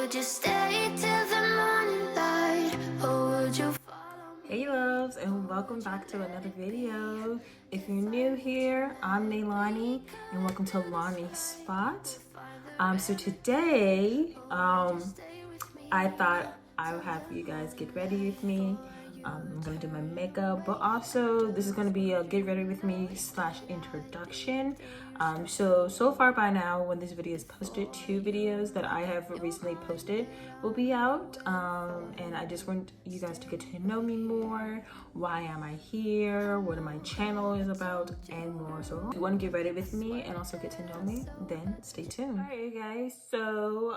would you stay till the morning light, or would you follow me? Hey loves, and welcome back to another video. If you're new here, I'm Nailani and welcome to Lonnie's Spot. So today I thought I would have you guys get ready with me. I'm gonna do my makeup, but also this is gonna be a get ready with me / introduction. So far by now, when this video is posted, 2 videos that I have recently posted will be out. And I just want you guys to get to know me more. Why am I here? What my channel is about, and more. So if you want to get ready with me and also get to know me, then stay tuned. All right, you guys. So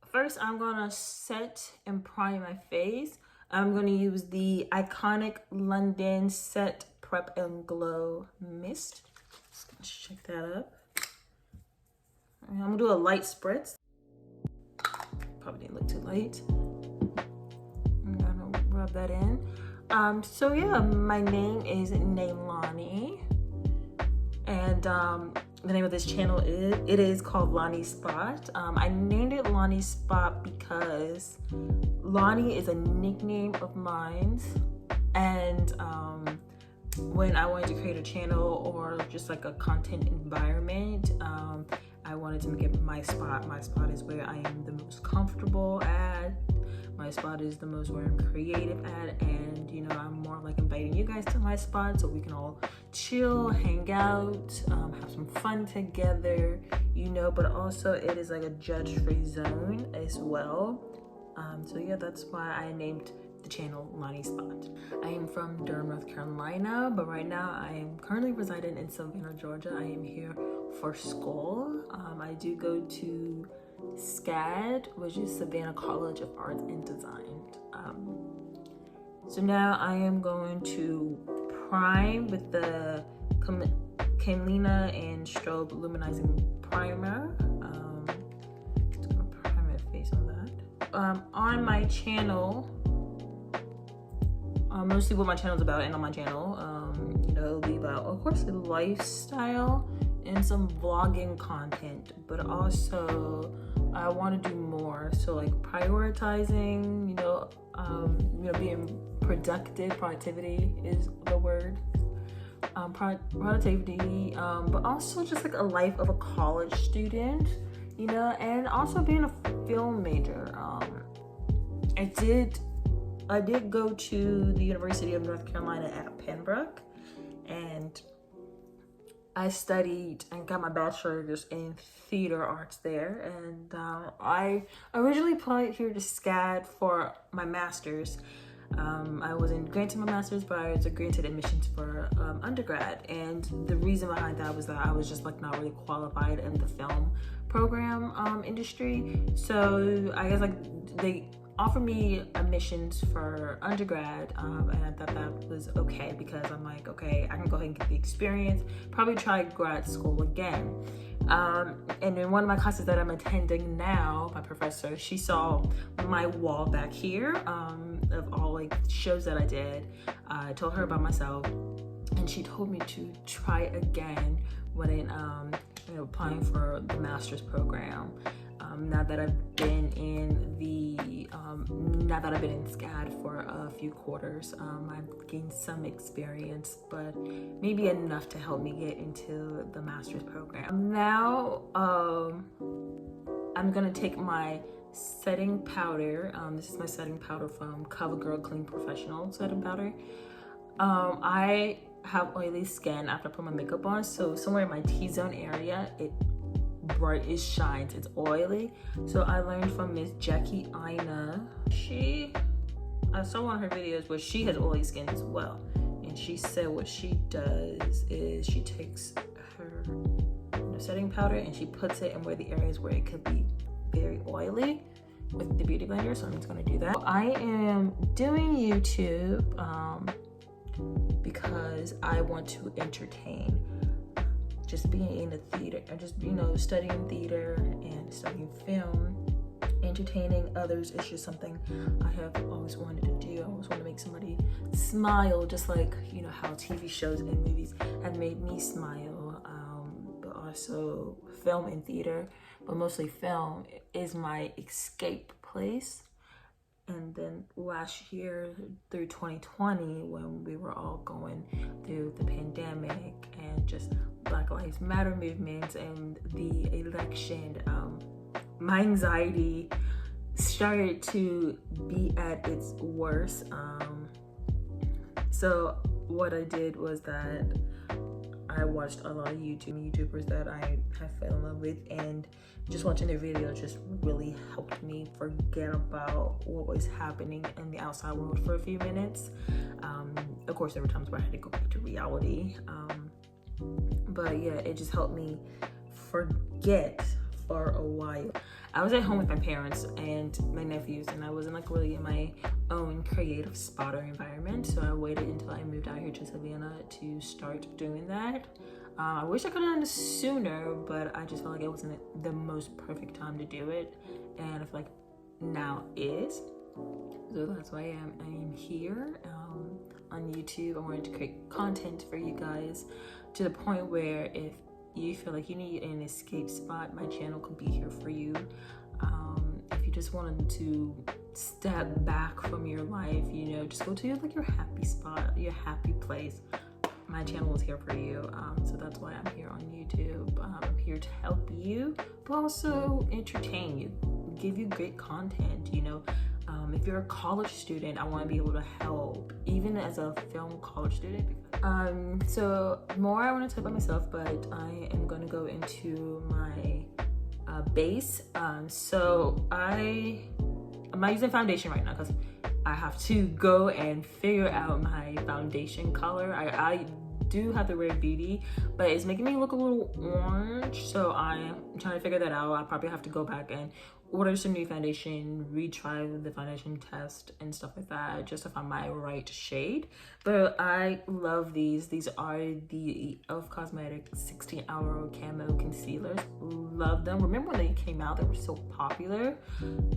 first, I'm gonna set and prime my face. I'm going to use the iconic London Set Prep and Glow Mist. Just gonna check that up. I'm going to do a light spritz. Probably didn't look too light. I'm going to rub that in. So yeah, my name is Nailani. And the name of this channel is called Lonnie's Spot. I named it Lonnie's Spot because Lonnie is a nickname of mine, and when I wanted to create a channel or just like a content environment, I wanted to make it my spot. My spot is where I am the most comfortable at. My spot is the most where I'm creative at, and you know, I'm more like inviting you guys to my spot so we can all chill, hang out, have some fun together, you know, but also it is like a judge-free zone as well. So yeah, that's why I named the channel Lonnie's Spot. I am from Durham, North Carolina, but right now I am currently residing in Savannah, Georgia. I am here for school. I do go to SCAD, which is Savannah College of Arts and Design. So now I am going to prime with the Camelina and Strobe Luminizing Primer. Just gonna prime my face on that. On my channel, mostly what my channel is about, and on my channel, you know, it'll be about, of course, the lifestyle and some vlogging content, but also I want to do more. So like prioritizing, you know, being productive. Productivity is the word. Productivity, but also just like a life of a college student, you know, and also being a film major. I did go to the University of North Carolina at Pembroke, and I studied and got my bachelor's in theater arts there. And I originally applied here to SCAD for my master's. I wasn't granted my master's, but I was granted admissions for undergrad. And the reason behind that was that I was just like not really qualified in the film program industry. So I guess like they offered me admissions for undergrad, and I thought that was okay because I'm like, okay, I can go ahead and get the experience, probably try grad school again. And in one of my classes that I'm attending now, my professor, she saw my wall back here of all like shows that I did. I told her about myself, and she told me to try again when applying for the master's program. Now that I've been in SCAD for a few quarters, I've gained some experience, but maybe enough to help me get into the master's program. Now, I'm gonna take my setting powder. This is my setting powder from CoverGirl Clean Professional setting powder. I have oily skin after I put my makeup on, so somewhere in my T-zone area, it shines, it's oily. So I learned from Miss Jackie Ina. I saw one of her videos where she has oily skin as well, and she said what she does is she takes her setting powder and she puts it in where the areas where it could be very oily with the beauty blender. So I'm just gonna do that. I am doing YouTube because I want to entertain. Just being in the theater and just, you know, studying theater and studying film, entertaining others is just something I have always wanted to do. I always want to make somebody smile, just like, you know, how TV shows and movies have made me smile, but also film and theater but mostly film is my escape place. And then last year through 2020, when we were all going through the pandemic and just Black Lives Matter movements and the election, my anxiety started to be at its worst. So what I did was that I watched a lot of YouTubers that I have fell in love with, and just watching their videos just really helped me forget about what was happening in the outside world for a few minutes. Of course, there were times where I had to go back to reality. But yeah, it just helped me forget for a while. I was at home with my parents and my nephews, and I wasn't like really in my own creative spot or environment. So I waited until I moved out here to Savannah to start doing that. I wish I could have done this sooner, but I just felt like it wasn't the most perfect time to do it. And I feel like now is. So that's why I am here on YouTube. I wanted to create content for you guys to the point where if you feel like you need an escape spot, my channel could be here for you. If you just wanted to step back from your life, you know, just go to your happy spot, your happy place, my channel is here for you. So that's why I'm here on YouTube. I'm here to help you, but also entertain you, give you great content, you know. If you're a college student, I want to be able to help, even as a film college student. So more I want to talk about myself, but I am going to go into my base. So I'm not using foundation right now because I have to go and figure out my foundation color. I do have the Rare Beauty, but it's making me look a little orange, so I'm trying to figure that out. I probably have to go back and order some new foundation, retry the foundation test and stuff like that, just to find my right shade. But I love these. These are the e.l.f. Cosmetic 16-hour camo concealers. Love them. Remember when they came out, they were so popular.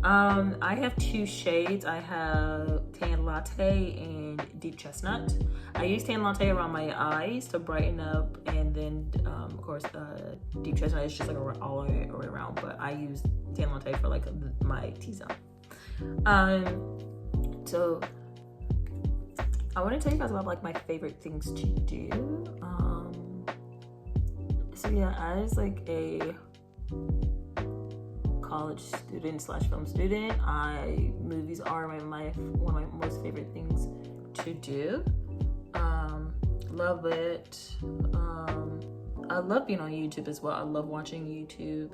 I have two shades. I have Tan Latte and Deep Chestnut. I use Tan Latte around my eyes to brighten up, and then of course Deep Chestnut is just like all the way around, but I use Tan Latte for like my T-zone. So I want to tell you guys about like my favorite things to do. So yeah, as like a college student slash film student, movies are one of my most favorite things to do. Love it. I love being on YouTube as well. I love watching YouTube.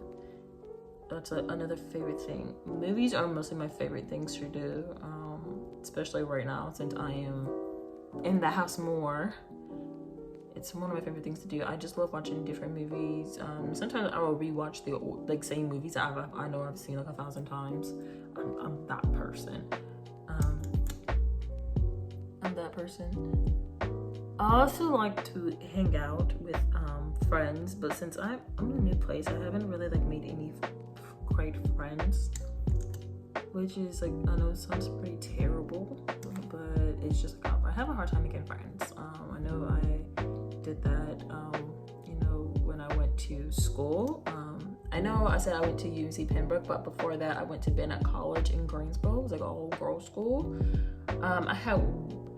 That's another favorite thing. Movies are mostly my favorite things to do, especially right now since I am in the house more. It's one of my favorite things to do. I just love watching different movies. Sometimes I will rewatch the same movies I know I've seen like 1,000 times. I'm that person. I'm that person. I also like to hang out with friends, but since I'm in a new place, I haven't really like made any great friends, which is like, I know it sounds pretty terrible, but it's just like, I have a hard time making friends. I know I did that, you know, when I went to school. I know I said I went to UNC Pembroke, but before that I went to Bennett College in Greensboro. It was like a whole girls school. I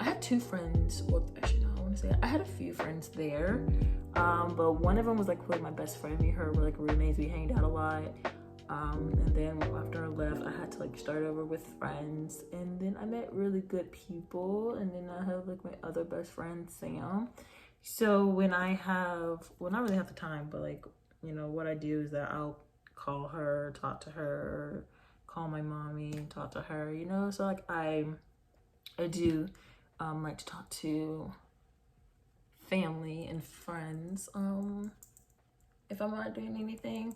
had two friends, well actually no, I want to say I had a few friends there, but one of them was like really my best friend. Me and her were like roommates. We hanged out a lot. And then after I left, I had to like start over with friends, and then I met really good people, and then I have like my other best friend Sam. So when I have, well, not really have the time, but like, you know, what I do is that I'll call her, talk to her, call my mommy, talk to her, you know. So like I do like to talk to family and friends if I'm not doing anything.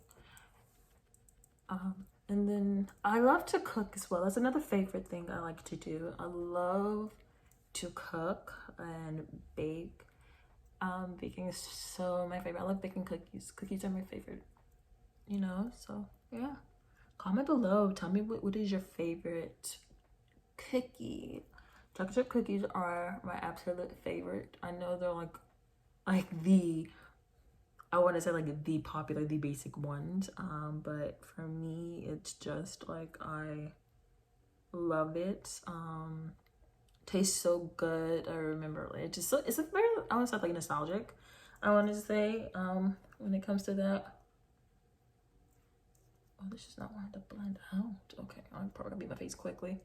And then I love to cook as well. That's another favorite thing I like to do. I love to cook and bake. Baking is so my favorite. I love baking cookies. Cookies are my favorite, you know. So yeah, comment below. Tell me what is your favorite cookie. Chocolate chip cookies are my absolute favorite. I know they're like the I want to say like the popular, the basic ones. But for me, it's just like I love it. Tastes so good. I remember it just so it's a very, I want to say like nostalgic. I want to say when it comes to that. Oh, this is not wanting to blend out. Okay, I'm probably gonna beat my face quickly.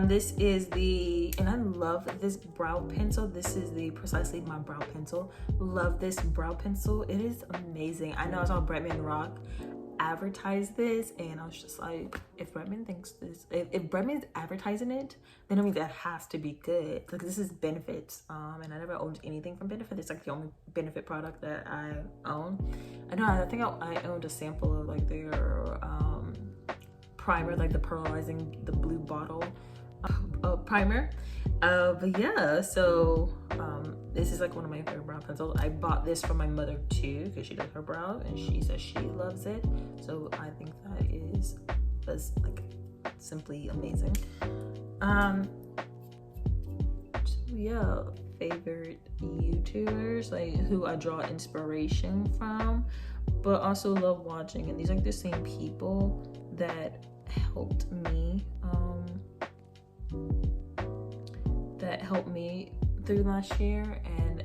This is the, and I love this brow pencil. This is the Precisely My Brow Pencil. Love this brow pencil. It is amazing. I know I saw Bretman Rock advertise this, and I was just like, if Bretman thinks this, if Bretman's advertising it, then I mean that has to be good. Like this is Benefits, and I never owned anything from Benefit. It's like the only Benefit product that I own. I think I owned a sample of like their primer, like the pearlizing, the blue bottle primer. But yeah, so this is like one of my favorite brow pencils. I bought this for my mother too because she does her brows and she says she loves it, so I think that is like simply amazing. So yeah, favorite YouTubers like who I draw inspiration from, but also love watching, and these are like the same people that helped me through last year, and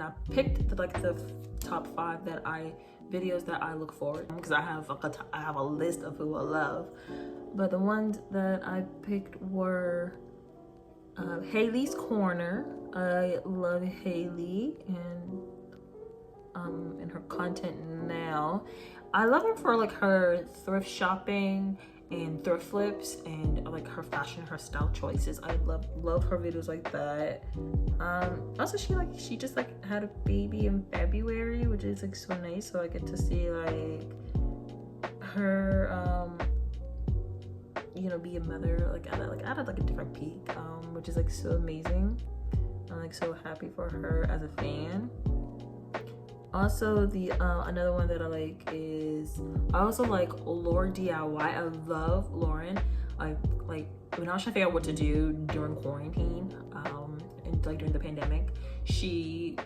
I picked the top 5 videos that I look forward to, because I have a list of who I love, but the ones that I picked were Haley's Corner. I love Haley and her content now. I love her for like her thrift shopping and thrift flips and like her fashion, her style choices. I love her videos like that. Also she just like had a baby in February, which is like so nice, so I get to see like her be a mother like at like a different peak, which is like so amazing. I'm like so happy for her as a fan. Also, the another one that I like is, I also like Laura DIY. I love Lauren. Like when I was trying to figure out what to do during quarantine, and like during the pandemic, she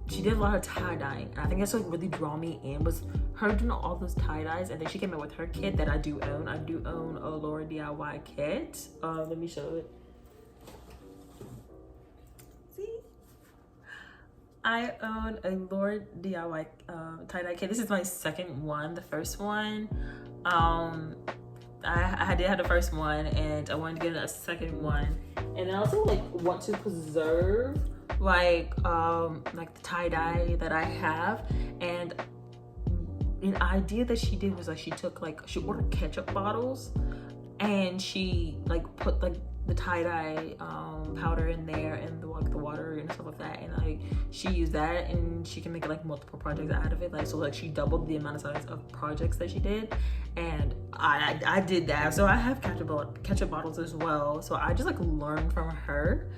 did a lot of tie-dyeing, and I think that's what really drew me in, was her doing all those tie-dyes. And then she came in with her kit that I do own. I do own a Laura DIY kit. Let me show it. I own a Laura DIY tie-dye kit. This is my second one. The first one, I did have the first one, and I wanted to get a second one. And I also like want to preserve like the tie-dye that I have. And an idea that she did was like she ordered ketchup bottles, and she like put like the tie-dye powder in there and the water and stuff like that, and like she used that, and she can make like multiple projects out of it. Like so, like she doubled the amount of size of projects that she did, and I did that. So I have ketchup bottles as well. So I just like learned from her.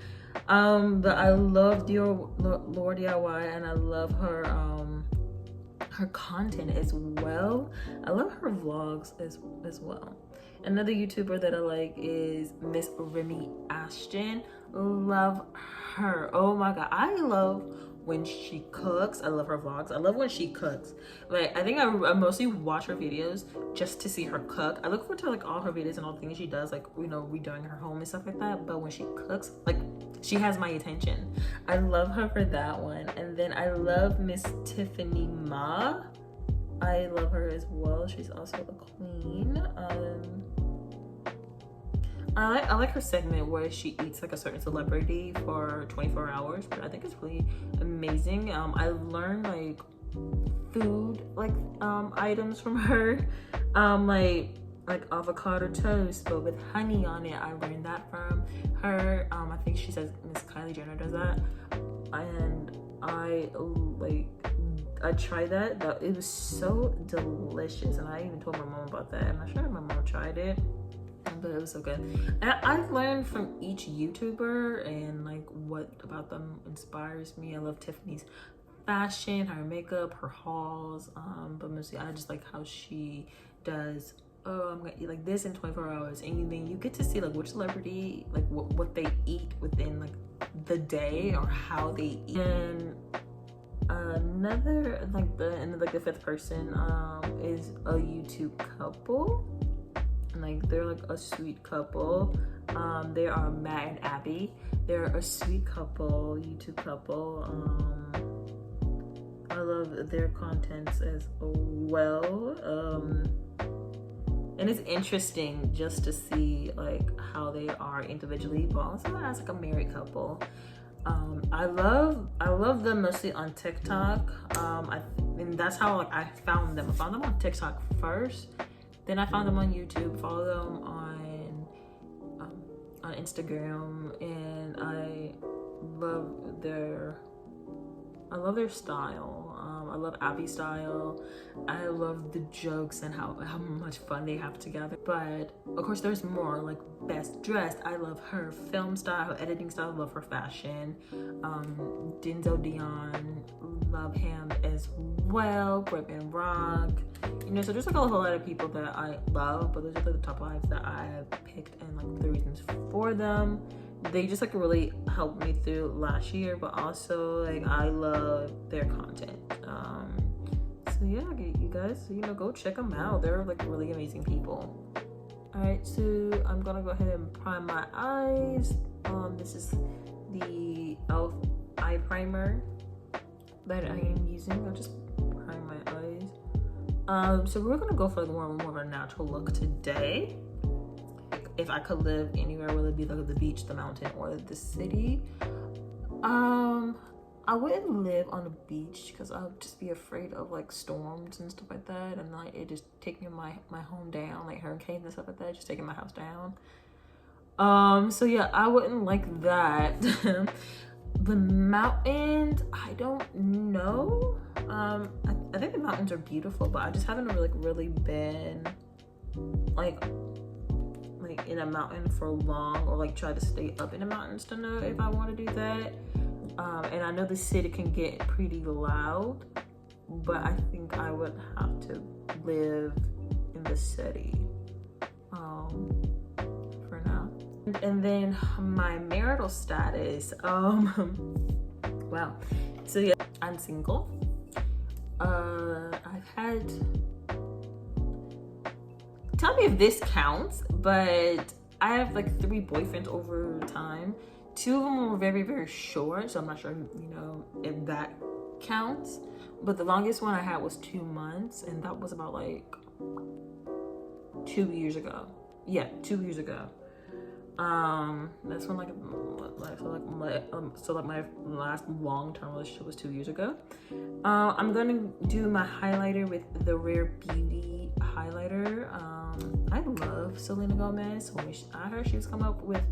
But I love Laura DIY, and I love her content as well. I love her vlogs as well. Another YouTuber that I like is Miss Remy Ashton. Love her. Oh my god, I love when she cooks. I love her vlogs. I love when she cooks. Like I think I mostly watch her videos just to see her cook. I look forward to like all her videos and all the things she does, like redoing her home and stuff like that. But when she cooks, like she has my attention. I love her for that one. And then I love Miss Tiffany Ma. I love her as well. She's also a queen. I like her segment where she eats like a certain celebrity for 24 hours, but I think it's really amazing. I learned like food items from her. Like like avocado toast but with honey on it. I learned that from her. I think she says Miss Kylie Jenner does that, and I tried that. It was so delicious, and I even told my mom about that. I'm not sure if my mom tried it, but it was so good. And I've learned from each YouTuber and like what about them inspires me. I love Tiffany's fashion, her makeup, her hauls, but mostly I just like how she does, oh, I'm gonna eat like this in 24 hours, and then you get to see like which celebrity, like what they eat within like the day or how they eat. And another like the fifth person is a YouTube couple, and like they're like a sweet couple. They are Matt and Abby. They're a sweet couple, YouTube couple. I love their contents as well. And it's interesting just to see like how they are individually, but also as like a married couple. I love them mostly on TikTok. And that's how like I found them. I found them on TikTok first, then I found them on YouTube. Follow them on Instagram, and I love their style. I love Abby's style. I love the jokes and how much fun they have together. But of course there's more, like best dressed. I love her film style, her editing style. I love her fashion. Denzel Dion, love him as well. Bretman Rock. You know, so there's like a whole lot of people that I love, but those are the top 5 that I have picked and like the reasons for them. They just like really helped me through last year, but also like I love their content. So yeah, you guys, you know, go check them out. They're like really amazing people. All right, so I'm gonna go ahead and prime my eyes. This is the e.l.f. eye primer that I am using. I'll just prime my eyes. So we're gonna go for like more of a natural look today. If I could live anywhere, would it be like the beach, the mountain, or the city? I wouldn't live on the beach because I would just be afraid of like storms and stuff like that, and like it just taking my home down, like hurricanes and stuff like that, just taking my house down. So yeah, I wouldn't like that. The mountains, I don't know. I think the mountains are beautiful, but I just haven't really been like in a mountain for long, or like try to stay up in the mountains to know if I want to do that. And I know the city can get pretty loud, but I think I would have to live in the city for now. And then my marital status, wow. So yeah, I'm single. I've had, tell me if this counts, but I have like 3 boyfriends over time. 2 of them were very, very short, so I'm not sure, you know, if that counts. But the longest one I had was 2 months, and that was about like 2 years ago. Yeah, 2 years ago. That's when my last long-term relationship was 2 years ago. I'm gonna do my highlighter with the Rare Beauty highlighter. I love Selena Gomez, so when I heard she was coming up with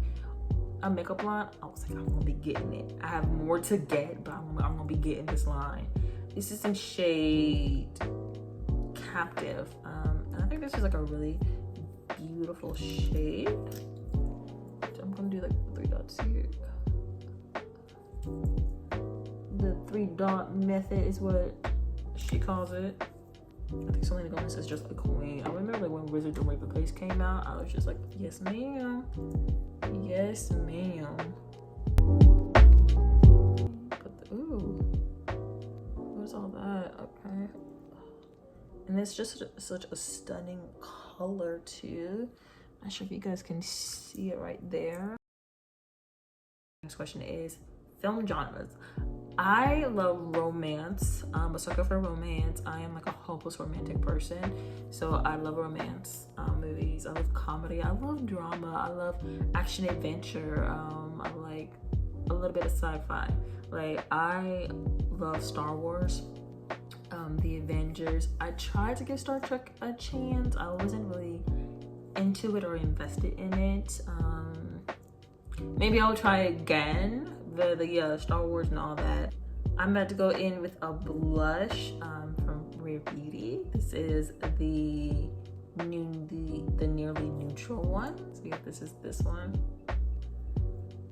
a makeup line, I was like, I'm gonna be getting it. I have more to get, but I'm gonna be getting this line. This is in shade Captive, and I think this is like a really beautiful shade. I'm gonna do like 3 dots here. The 3-dot method is what she calls it. I think Selena Gomez is just a queen. I remember like when Wizard and Waverly Place came out, I was just like, yes ma'am, yes ma'am. Ooh, what's all that? Okay. And it's just such a stunning color too. Not sure if you guys can see it right there. Next question is film genres. I love romance. I'm a sucker for romance. I am like a hopeless romantic person, so I love romance movies. I love comedy. I love drama. I love action adventure. I like a little bit of sci-fi. Like I love Star Wars, the Avengers. I tried to give Star Trek a chance. I wasn't really into it or invested in it. Maybe I'll try again the Star Wars and all that. I'm about to go in with a blush from Rare Beauty. This is the nearly neutral one. So yeah, this is this one.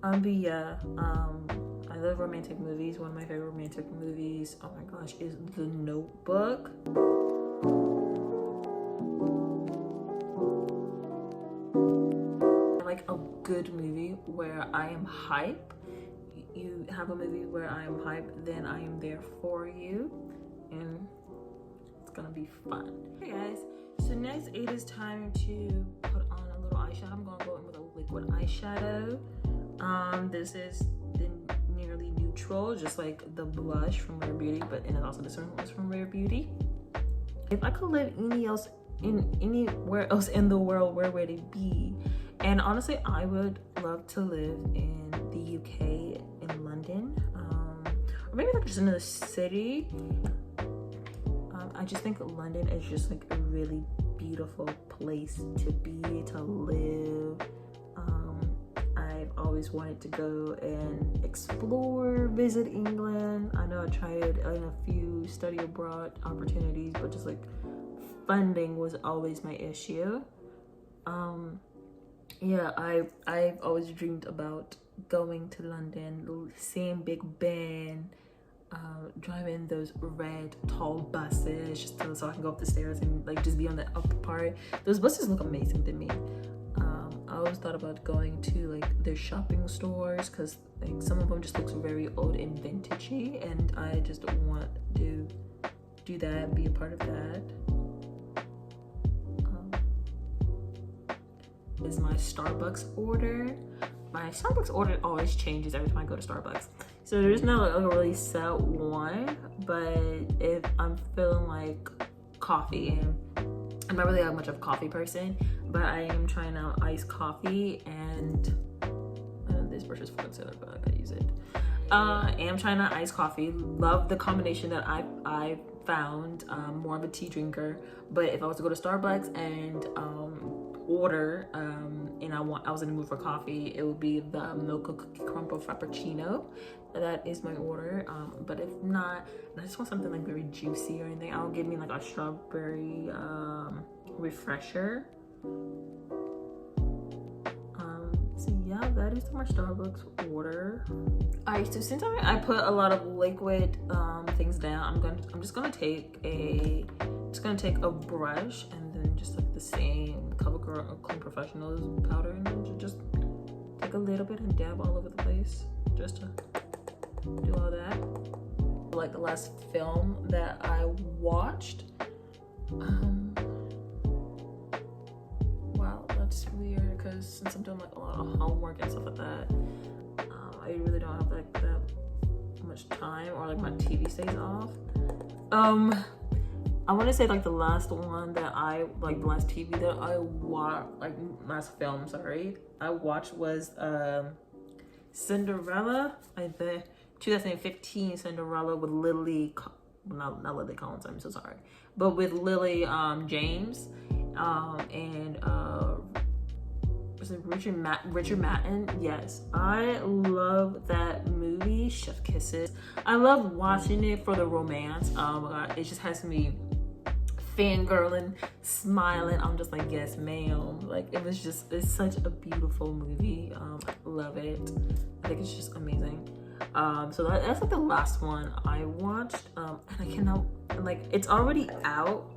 But yeah, I love romantic movies. One of my favorite romantic movies, oh my gosh, is The Notebook. I like a good movie where I am hype. You have a movie where I am hype, then I am there for you, and it's gonna be fun. Hey guys, so next it is time to put on a little eyeshadow. I'm gonna go in with a liquid eyeshadow. This is the nearly neutral, just like the blush from Rare Beauty, but and also this one was from Rare Beauty. If I could live anywhere else in the world, where would it be? And honestly, I would love to live in the UK, in London, or maybe like just another city. I just think London is just like a really beautiful place to be, to live. I've always wanted to go and explore, visit England. I know I tried in a few study abroad opportunities, but just like funding was always my issue. Yeah, I've always dreamed about going to London, seeing Big Ben, driving those red tall buses just so I can go up the stairs and like just be on the upper part. Those buses look amazing to me. I always thought about going to like their shopping stores because like some of them just looks very old and vintagey, and I just want to do that, be a part of that. Is my Starbucks order. My Starbucks order always changes every time I go to Starbucks. So there's not like a really set one, but if I'm feeling like coffee, and I'm not really that much of a coffee person, but I am trying out iced coffee, and this brush is for concealer, but I gotta use it. I am trying out iced coffee. Love the combination that I found. More of a tea drinker, but if I was to go to Starbucks and order and I was in the mood for coffee, it would be the mocha cookie crumble frappuccino. That is my order. But if not, I just want something like very juicy or anything. I'll give me like a strawberry refresher. So yeah, that is my Starbucks order. Alright, so since I put a lot of liquid things down, I'm just gonna take a brush and then just like the same CoverGirl or Clean Professionals powder, and just take a little bit and dab all over the place just to do all that. Like the last film that I watched, wow, that's weird because since I'm doing like a lot of homework and stuff like that, I really don't have like that much time, or like my TV stays off. I want to say like the last one that the last TV that I watched, like last film, sorry, I watched was Cinderella, like the 2015 Cinderella with Lily, not Lily Collins, I'm so sorry, but with Lily James, and was it Richard Madden? Yes, I love that movie, Chef Kisses. I love watching it for the romance. Oh my god, it just has me fangirling, smiling. I'm just like, yes ma'am. Like it's such a beautiful movie. Love it. I think it's just amazing. So that's like the last one I watched. And I cannot, like, it's already out,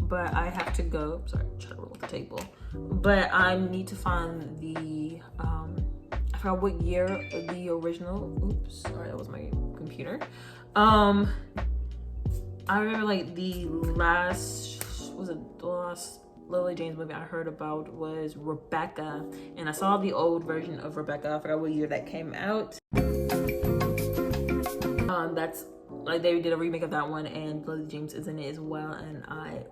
but I have to go. Sorry, try to roll the table. But I need to find the I forgot what year the original. Oops, sorry, that was my computer. I remember like the last Lily James movie I heard about was Rebecca, and I saw the old version of Rebecca. I forgot what year that came out. That's like they did a remake of that one, and Lily James is in it as well, and I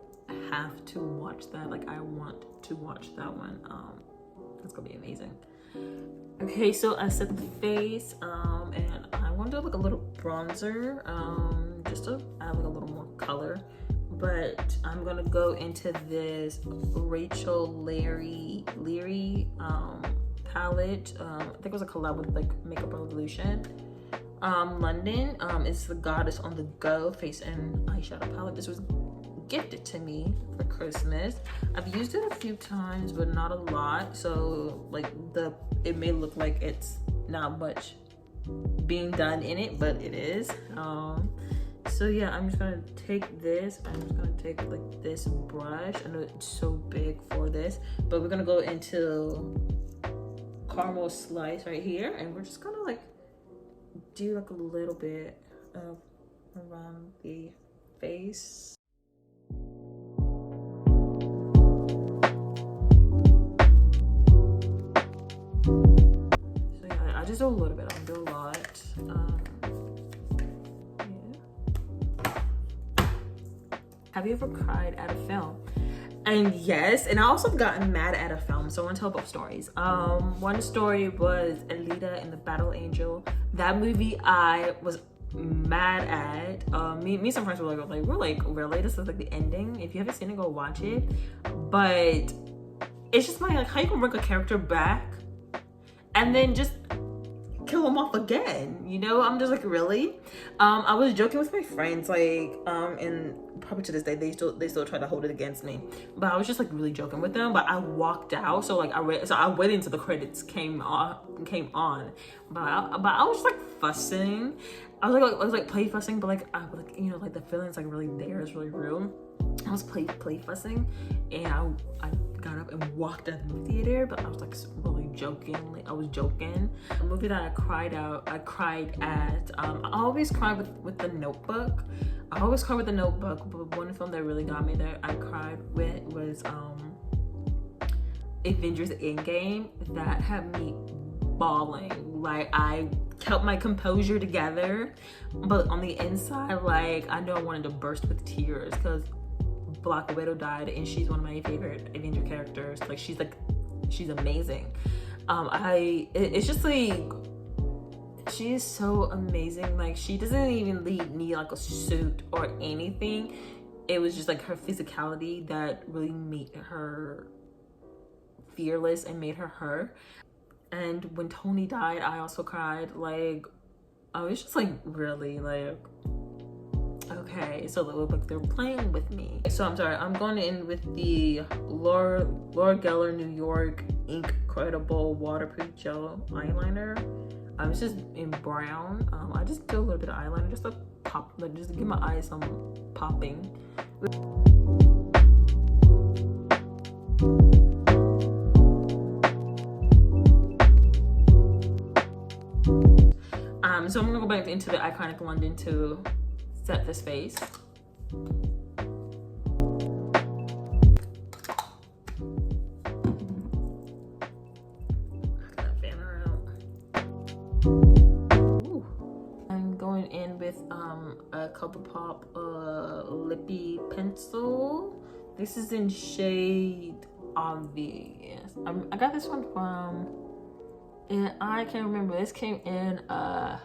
have to watch that. Like I want to watch that one. It's gonna be amazing. Okay, so I set the face, and I want to do like a little bronzer, just to add like a little more color. but I'm gonna go into this Rachel Leary palette. I think it was a collab with like Makeup Revolution. London. It's the Goddess on the Go face and eyeshadow palette. This was gifted to me for Christmas. I've used it a few times, but not a lot. So like it may look like it's not much being done in it, but it is. So yeah, I'm just gonna take this. I'm just gonna take like this brush. I know it's so big for this, but we're gonna go into caramel slice right here, and we're just gonna like do like a little bit of around the face. So yeah, I just do a little bit. I don't do a lot. Have you ever cried at a film? And yes, and I also gotten mad at a film, so I want to tell both stories. One story was Alita and the Battle Angel. That movie I was mad at. Me and some friends were like, really? This is like the ending. If you haven't seen it, go watch it. But it's just like how you can bring a character back and then just kill him off again, you know? I'm just like, really? I was joking with my friends, like, and probably to this day they still try to hold it against me, but I was just like really joking with them. But I walked out, so like I waited until the credits came on, but I was just like fussing. I was like play fussing, but like I was like, you know, like the feelings like really there is really real. I was play fussing, and I got up and walked out of the movie theater, but I was like really joking. Like I was joking. A movie that I cried at. I always cry with The Notebook. I always cry with The Notebook, but one film that really got me there, I cried with, was Avengers Endgame. That had me bawling. Like I kept my composure together, but on the inside, like I know I wanted to burst with tears because Black Widow died, and she's one of my favorite Avenger characters. Like she's amazing. It's just like she is so amazing. Like she doesn't even need like a suit or anything. It was just like her physicality that really made her fearless and made her her. And when Tony died, I also cried. Like I was just like, really, like, okay, so like they're playing with me. So I'm sorry, I'm going in with the Laura Geller New York Incredible Waterproof Gel Eyeliner. It's just in brown. I just do a little bit of eyeliner just to pop, like just to give my eyes some popping. So I'm gonna go back into the Iconic London to set this face. I'm going in with a ColourPop lippy pencil. This is in shade Obvious. I got this one from, and I can't remember. This came in a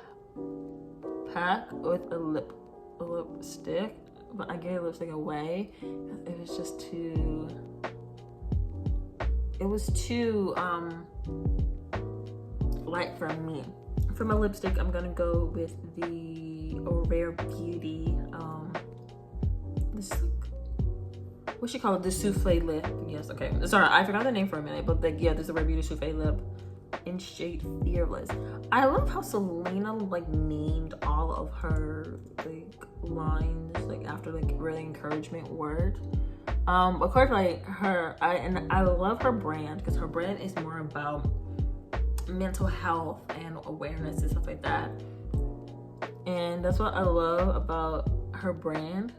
pack with a lipstick, but I gave lipstick away. It was just too. It was too light for me. For my lipstick, I'm gonna go with the Rare Beauty. This, what she call it? The souffle lip. Yes. Okay. Sorry, I forgot the name for a minute, but like, yeah, this is a Rare Beauty souffle lip in shade Fearless. I love how Selena like named all of her like lines like after like really encouragement words. Of course, like I love her brand because her brand is more about mental health and awareness and stuff like that, and that's what I love about her brand.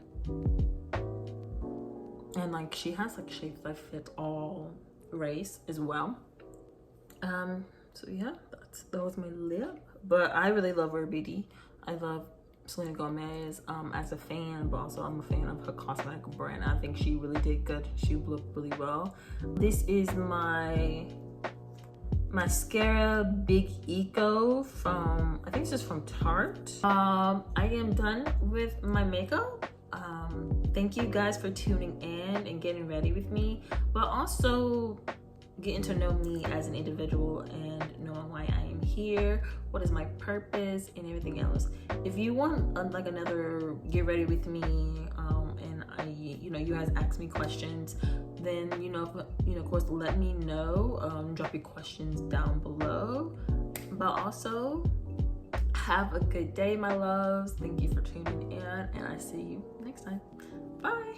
And like she has like shapes that fit all race as well. So yeah, that was my lip. But I really love Rare Beauty. I love Selena Gomez as a fan, but also I'm a fan of her Cosmetic brand. I think she really did good. She looked really well. This is my mascara Big Eco from, I think this is from Tarte. I am done with my makeup. Thank you guys for tuning in and getting ready with me, but also getting to know me as an individual and knowing why I am here, what is my purpose, and everything else. If you want like another get ready with me, and you guys ask me questions, then of course let me know. Drop your questions down below. But also, have a good day, my loves. Thank you for tuning in, and I see you next time. Bye.